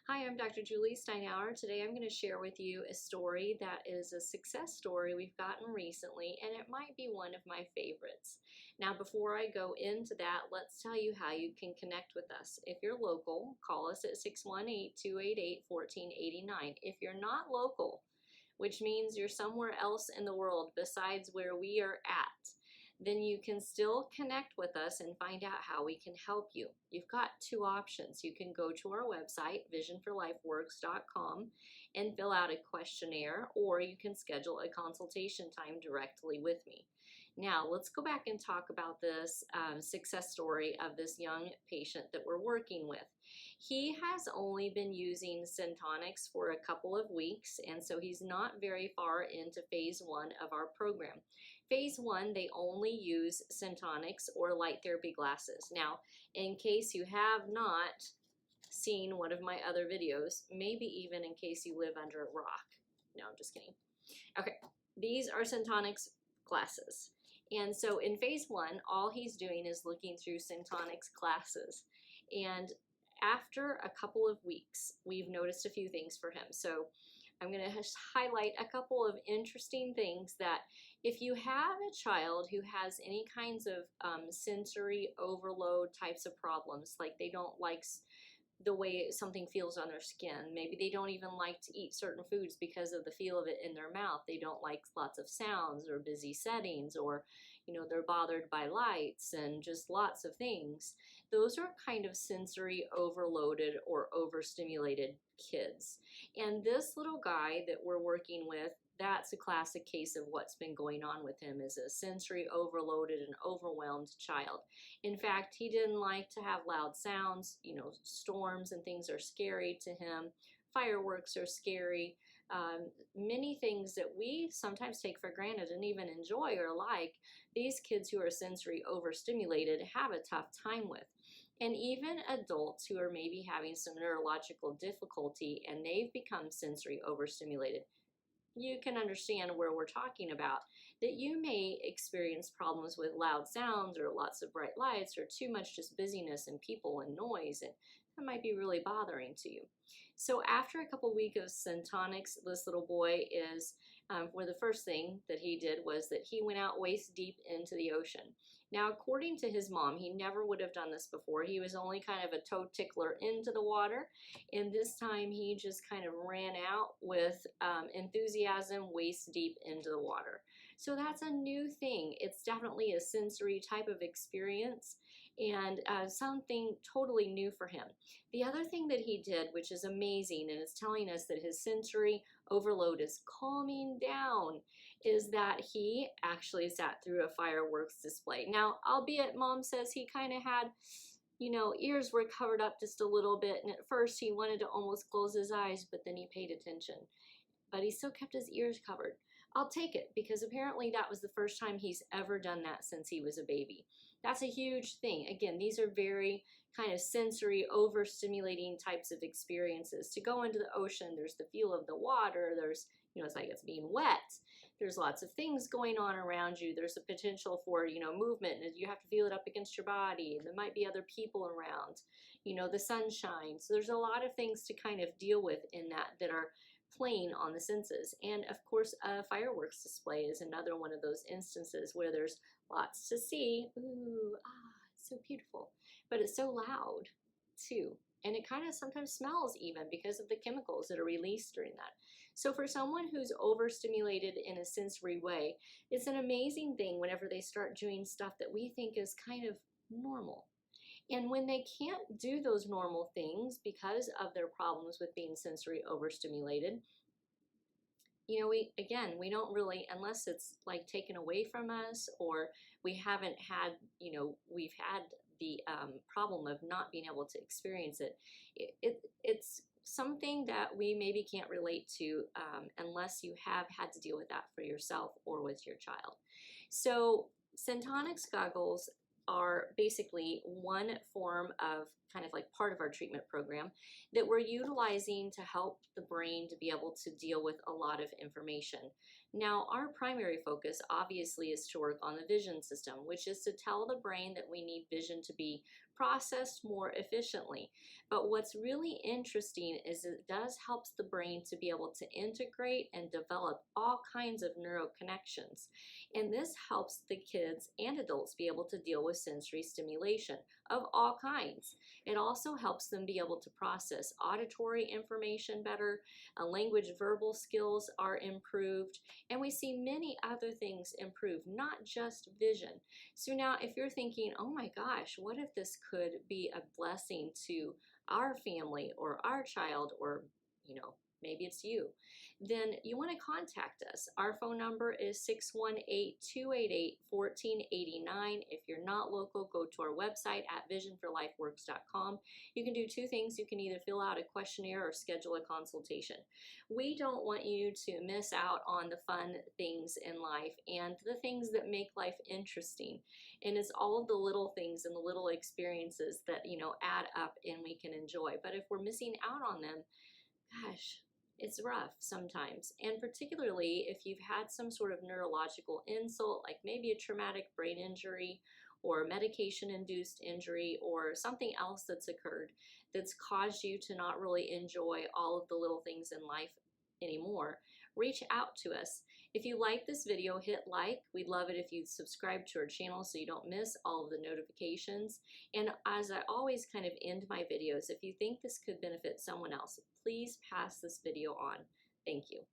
Hi, I'm Dr. Julie Steinauer. Today I'm going to share with you a story that is a success story we've gotten recently, and it might be one of my favorites. Now, before I go into that, let's tell you how you can connect with us. If you're local, call us at 618-288-1489. If you're not local, which means you're somewhere else in the world besides where we are at, then you can still connect with us and find out how we can help you. You've got two options. You can go to our website, visionforlifeworks.com, and fill out a questionnaire, or you can schedule a consultation time directly with me. Now, let's go back and talk about this success story of this young patient that we're working with. He has only been using Centonics for a couple of weeks, and so he's not very far into phase 1 of our program. Phase 1, they only use Centonics or light therapy glasses. Now, in case you have not seen one of my other videos, maybe even in case you live under a rock. No, I'm just kidding. Okay, these are Centonics glasses. And so in phase 1, all he's doing is looking through Centonics glasses. And after a couple of weeks, we've noticed a few things for him. So I'm going to highlight a couple of interesting things that if you have a child who has any kinds of sensory overload types of problems, like they don't like the way something feels on their skin. Maybe they don't even like to eat certain foods because of the feel of it in their mouth. They don't like lots of sounds or busy settings, or, they're bothered by lights and just lots of things. Those are kind of sensory overloaded or overstimulated kids. And this little guy that we're working with, that's a classic case of what's been going on with him, is a sensory overloaded and overwhelmed child. In fact, he didn't like to have loud sounds. Storms and things are scary to him. Fireworks are scary. Many things that we sometimes take for granted and even enjoy or like, these kids who are sensory overstimulated have a tough time with. And even adults who are maybe having some neurological difficulty and they've become sensory overstimulated, you can understand where we're talking about, that you may experience problems with loud sounds or lots of bright lights or too much just busyness and people and noise, and that might be really bothering to you. So after a couple weeks of Centonics, this little boy is, the first thing that he did was that he went out waist deep into the ocean. Now, according to his mom, he never would have done this before. He was only kind of a toe tickler into the water, and this time he just kind of ran out with enthusiasm waist deep into the water. So that's a new thing. It's definitely a sensory type of experience and something totally new for him. The other thing that he did, which is amazing, and it's telling us that his sensory overload is calming down, is that he actually sat through a fireworks display. Now, albeit mom says he kind of had, ears were covered up just a little bit, and at first he wanted to almost close his eyes, but then he paid attention. But he still kept his ears covered. I'll take it, because apparently that was the first time he's ever done that since he was a baby. That's a huge thing. Again, these are very kind of sensory overstimulating types of experiences. To go into the ocean, there's the feel of the water, there's, it's like it's being wet. There's lots of things going on around you. There's a potential for, movement, and you have to feel it up against your body. And there might be other people around, the sunshine. So there's a lot of things to kind of deal with in that are playing on the senses. And of course, a fireworks display is another one of those instances where there's lots to see. Ooh, it's so beautiful. But it's so loud too. And it kind of sometimes smells even because of the chemicals that are released during that. So for someone who's overstimulated in a sensory way, it's an amazing thing whenever they start doing stuff that we think is kind of normal. And when they can't do those normal things because of their problems with being sensory overstimulated, we don't really, unless it's like taken away from us, or we haven't had, we've had the problem of not being able to experience it. It's something that we maybe can't relate to unless you have had to deal with that for yourself or with your child. So Centonics goggles are basically one form of kind of like part of our treatment program that we're utilizing to help the brain to be able to deal with a lot of information. Now, our primary focus obviously is to work on the vision system, which is to tell the brain that we need vision to be processed more efficiently. But what's really interesting is it does helps the brain to be able to integrate and develop all kinds of neural connections. And this helps the kids and adults be able to deal with sensory stimulation of all kinds. It also helps them be able to process auditory information better, language verbal skills are improved, and we see many other things improve, not just vision. So now if you're thinking, oh my gosh, what if this could be a blessing to our family or our child, or maybe it's you, then you want to contact us. Our phone number is 618-288-1489. If you're not local, go to our website at visionforlifeworks.com. You can do two things. You can either fill out a questionnaire or schedule a consultation. We don't want you to miss out on the fun things in life and the things that make life interesting. And it's all of the little things and the little experiences that, add up and we can enjoy. But if we're missing out on them, gosh, it's rough sometimes. And particularly if you've had some sort of neurological insult, like maybe a traumatic brain injury or medication-induced injury or something else that's occurred that's caused you to not really enjoy all of the little things in life anymore, reach out to us. If you like this video, hit like. We'd love it if you subscribe to our channel so you don't miss all of the notifications. And as I always kind of end my videos, if you think this could benefit someone else, please pass this video on. Thank you.